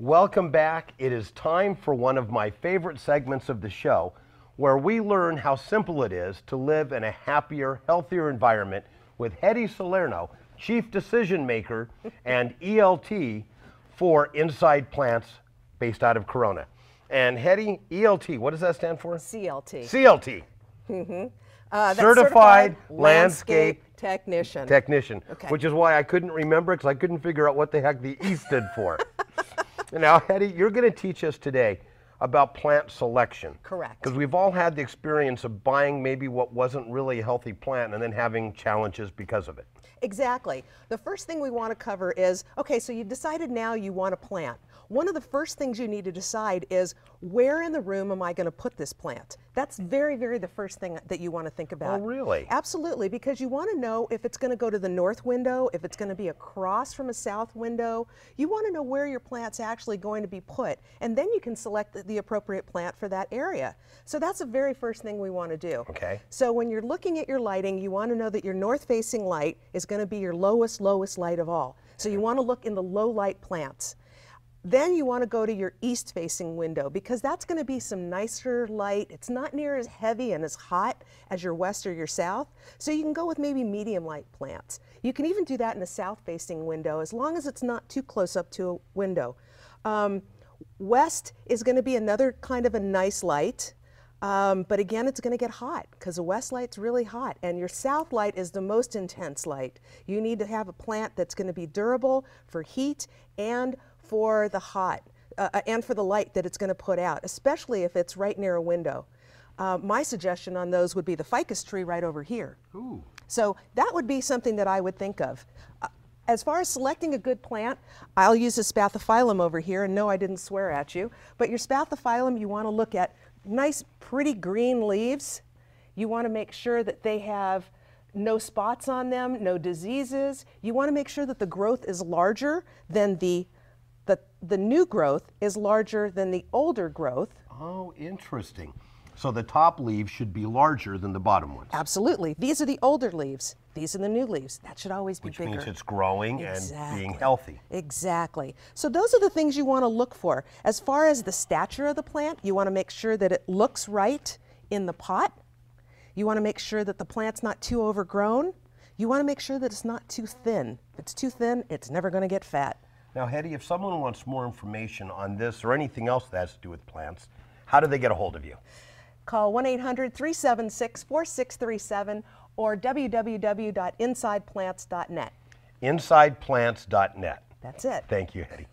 Welcome back. It is time for one of my favorite segments of the show, where we learn how simple it is to live in a happier, healthier environment with Hetty Salerno, Chief Decision Maker and ELT for Inside Plants based out of Corona. And Hetty, ELT, what does that stand for? CLT. CLT. Certified Landscape Technician. Okay. Which is why I couldn't remember, because I couldn't figure out what the heck the E stood for. Now, Hetty, you're going to teach us today about plant selection. Correct. Because we've all had the experience of buying maybe what wasn't really a healthy plant and then having challenges because of it. Exactly. The first thing we want to cover is, okay, so you've decided now you want a plant. One of the first things you need to decide is, where in the room am I going to put this plant? That's very, very the first thing that you want to think about. Oh, really? Absolutely, because you want to know if it's going to go to the north window, if it's going to be across from a south window. You want to know where your plant's actually going to be put, and then you can select the appropriate plant for that area. So that's the very first thing we want to do. Okay. So when you're looking at your lighting, you want to know that your north-facing light is going to be your lowest light of all. So you want to look in the low light plants. Then you want to go to your east-facing window, because that's going to be some nicer light. It's not near as heavy and as hot as your west or your south. So you can go with maybe medium light plants. You can even do that in a south-facing window, as long as it's not too close up to a window. West is going to be another kind of a nice light. But again, it's going to get hot, because the west light's really hot, and your south light is the most intense light. You need to have a plant that's going to be durable for heat and for the hot, and for the light that it's going to put out, especially if it's right near a window. My suggestion on those would be the ficus tree right over here. Ooh. So that would be something that I would think of. As far as selecting a good plant, I'll use a spathiphyllum over here, and no, I didn't swear at you, but your spathiphyllum, you want to look at nice, pretty green leaves. You want to make sure that they have no spots on them, no diseases. You want to make sure that the growth is larger than the new growth is larger than the older growth. Oh, interesting. So the top leaves should be larger than the bottom ones. Absolutely. These are the older leaves. These are the new leaves. That should always be Which bigger. means it's growing and being healthy. Exactly. So those are the things you want to look for. As far as the stature of the plant, you want to make sure that it looks right in the pot. You want to make sure that the plant's not too overgrown. You want to make sure that it's not too thin. If it's too thin, it's never going to get fat. Now, Hetty, if someone wants more information on this or anything else that has to do with plants, how do they get a hold of you? Call 1-800-376-4637 or www.insideplants.net. Insideplants.net. That's it. Thank you, Hetty.